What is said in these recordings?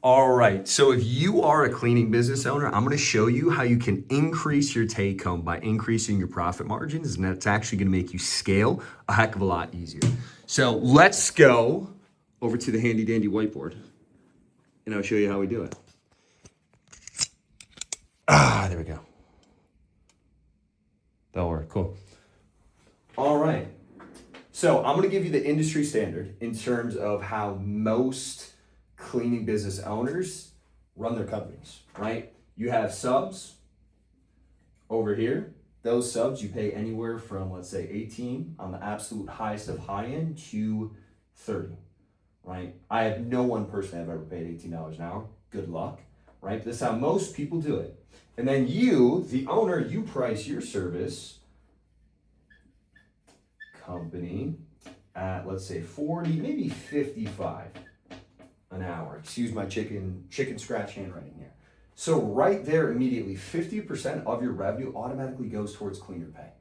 All right. So if you are a cleaning business owner, I'm going to show you how you can increase your take home by increasing your profit margins. And that's actually going to make you scale a heck of a lot easier. So let's go over to the handy dandy whiteboard and I'll show you how we do it. There we go. That'll work. Cool. All right. So I'm going to give you the industry standard in terms of how most cleaning business owners run their companies, right? You have subs over here. Those subs you pay anywhere from, let's say, 18 on the absolute highest of high end to 30, right? I have no one person I've ever paid $18 an hour. Good luck, right? This is how most people do it. And then you, the owner, you price your service company at, let's say, 40, maybe 55 an hour. Excuse my chicken scratch handwriting here. So right there immediately, 50% of your revenue automatically goes towards cleaner pay,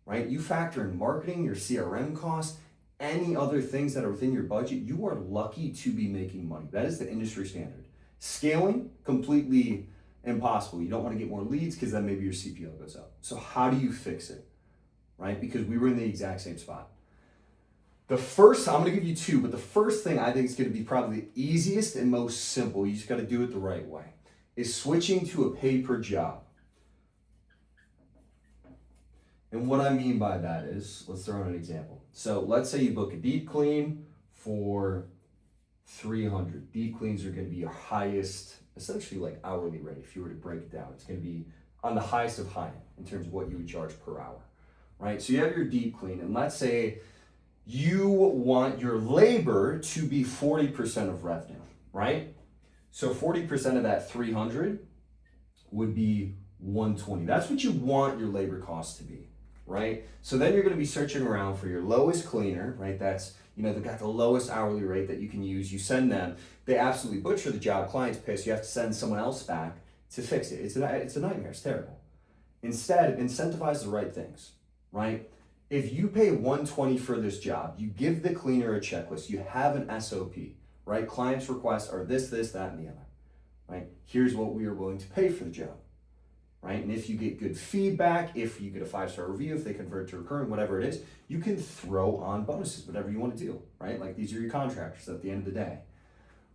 right? You factor in marketing, your CRM costs, any other things that are within your budget, you are lucky to be making money. That is the industry standard. Scaling, completely impossible. You don't want to get more leads because then maybe your CPO goes up. So how do you fix it, right? Because we were in the exact same spot. I'm going to give you two, but the first thing I think is going to be probably the easiest and most simple, you just got to do it the right way, is switching to a pay per job. And what I mean by that is, let's throw in an example. So let's say you book a deep clean for 300. Deep cleans are going to be your highest, essentially like hourly rate. If you were to break it down, it's going to be on the highest of high end in terms of what you would charge per hour, right? So you have your deep clean, and let's say you want your labor to be 40% of revenue, right? So 40% of that 300 would be 120. That's what you want your labor cost to be, right? So then you're going to be searching around for your lowest cleaner, right? That's, they've got the lowest hourly rate that you can use. You send them, they absolutely butcher the job, client's pissed, you have to send someone else back to fix it. It's a nightmare, it's terrible. Instead, incentivize the right things, right? If you pay 120 for this job, you give the cleaner a checklist, you have an SOP, right? Client's requests are this, that, and the other, right? Here's what we are willing to pay for the job, right? And if you get good feedback, if you get a 5-star review, if they convert to recurring, whatever it is, you can throw on bonuses, whatever you want to do, right? Like these are your contractors at the end of the day.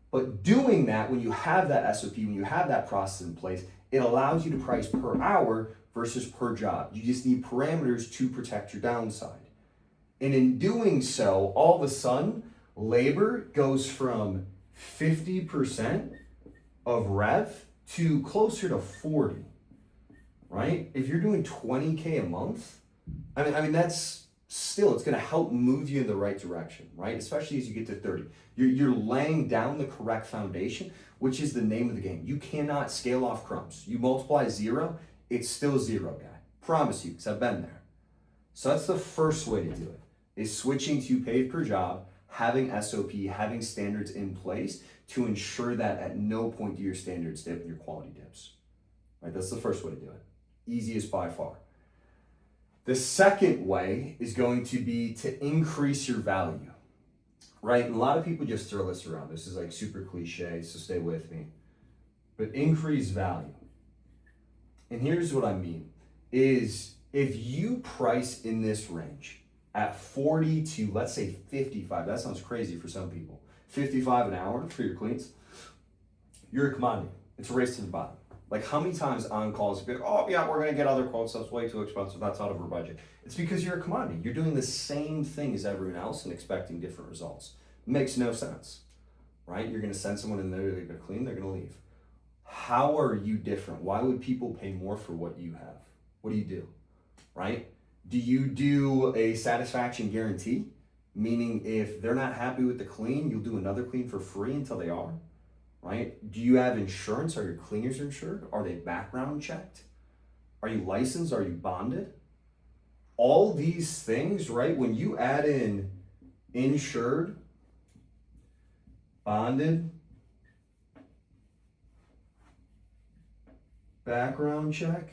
But doing that, when you have that SOP, when you have that process in place, it allows you to price per hour versus per job. You just need parameters to protect your downside. And in doing so, all of a sudden, labor goes from 50% of rev to closer to 40, right? If you're doing 20K a month, I mean that's still, it's gonna help move you in the right direction, right? Especially as you get to 30. You're laying down the correct foundation, which is the name of the game. You cannot scale off crumbs. You multiply 0, it's still 0, guy. Promise you, because I've been there. So that's the first way to do it, is switching to pay per job, having SOP, having standards in place to ensure that at no point do your standards dip and your quality dips. Right? That's the first way to do it. Easiest by far. The second way is going to be to increase your value. Right? And a lot of people just throw this around. This is like super cliche, so stay with me. But increase value. And here's what I mean, is if you price in this range at 40 to, let's say, 55, that sounds crazy for some people, 55 an hour for your cleans, you're a commodity. It's a race to the bottom. Like how many times on calls, be like, oh yeah, we're gonna get other quotes, that's way too expensive, that's out of our budget. It's because you're a commodity. You're doing the same thing as everyone else and expecting different results. Makes no sense, right? You're gonna send someone in there, they're gonna clean, they're gonna leave. How are you different? Why would people pay more for what you have? What do you do, right? Do you do a satisfaction guarantee? Meaning if they're not happy with the clean, you'll do another clean for free until they are, right? Do you have insurance? Are your cleaners insured? Are they background checked? Are you licensed? Are you bonded? All these things, right? When you add in insured, bonded, background check,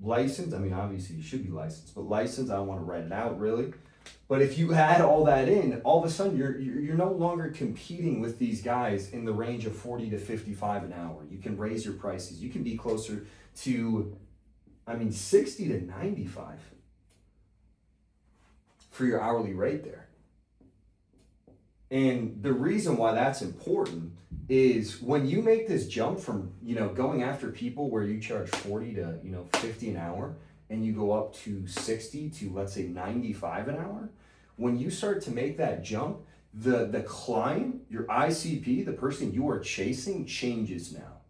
license, I mean, obviously you should be licensed, but license, I don't want to write it out really. But if you add all that in, all of a sudden you're no longer competing with these guys in the range of 40 to 55 an hour. You can raise your prices. You can be closer to, 60 to 95 for your hourly rate there. And the reason why that's important is when you make this jump from, going after people where you charge 40 to, 50 an hour, and you go up to 60 to, let's say, 95 an hour, when you start to make that jump, the client, your ICP, the person you are chasing, changes now,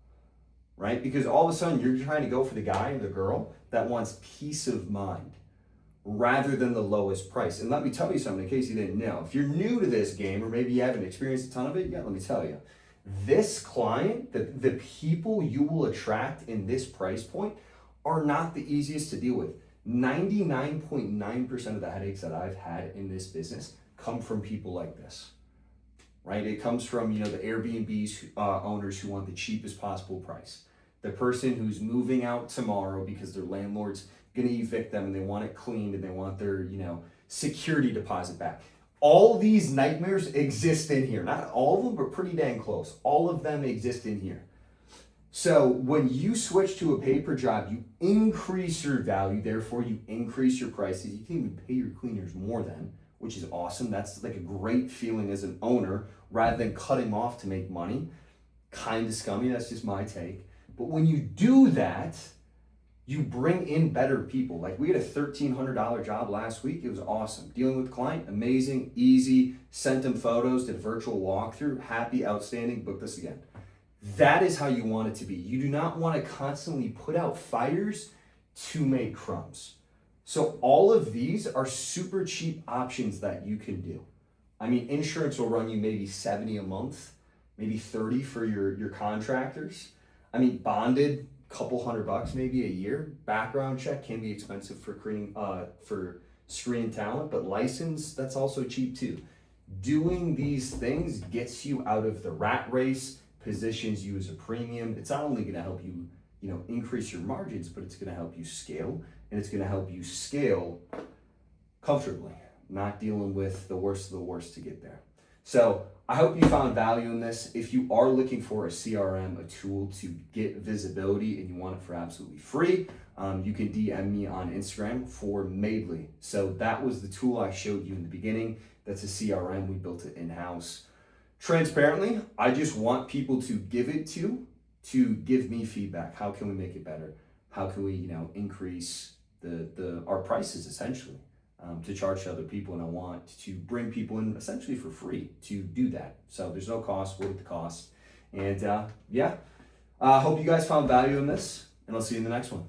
right? Because all of a sudden you're trying to go for the guy or the girl that wants peace of mind rather than the lowest price. And let me tell you something in case you didn't know. If you're new to this game, or maybe you haven't experienced a ton of it yet, let me tell you. This client, the people you will attract in this price point are not the easiest to deal with. 99.9% of the headaches that I've had in this business come from people like this, right? It comes from, the Airbnb's owners who want the cheapest possible price. The person who's moving out tomorrow because their landlord's gonna evict them and they want it cleaned and they want their, security deposit back. All these nightmares exist in here. Not all of them, but pretty dang close. All of them exist in here. So when you switch to a pay-per-job, you increase your value, therefore you increase your prices. You can even pay your cleaners more than, which is awesome. That's like a great feeling as an owner, rather than cutting off to make money. Kind of scummy, that's just my take. But when you do that, you bring in better people. Like we had a $1,300 job last week. It was awesome. Dealing with the client, amazing, easy, sent them photos, did a virtual walkthrough, happy, outstanding, booked us again. That is how you want it to be. You do not want to constantly put out fires to make crumbs. So all of these are super cheap options that you can do. Insurance will run you maybe 70 a month, maybe 30 for your contractors. Bonded, couple $100 maybe a year. Background check can be expensive for screening talent, but license, that's also cheap too. Doing these things gets you out of the rat race, positions you as a premium. It's not only going to help you, increase your margins, but it's going to help you scale, and it's going to help you scale comfortably, not dealing with the worst of the worst to get there. So I hope you found value in this. If you are looking for a CRM, a tool to get visibility, and you want it for absolutely free, you can DM me on Instagram for Maidly. So that was the tool I showed you in the beginning. That's a CRM. We built it in-house. Transparently, I just want people to give it to give me feedback. How can we make it better? How can we, increase our prices essentially to charge to other people? And I want to bring people in essentially for free to do that. So there's no cost, we're at the cost. And hope you guys found value in this, and I'll see you in the next one.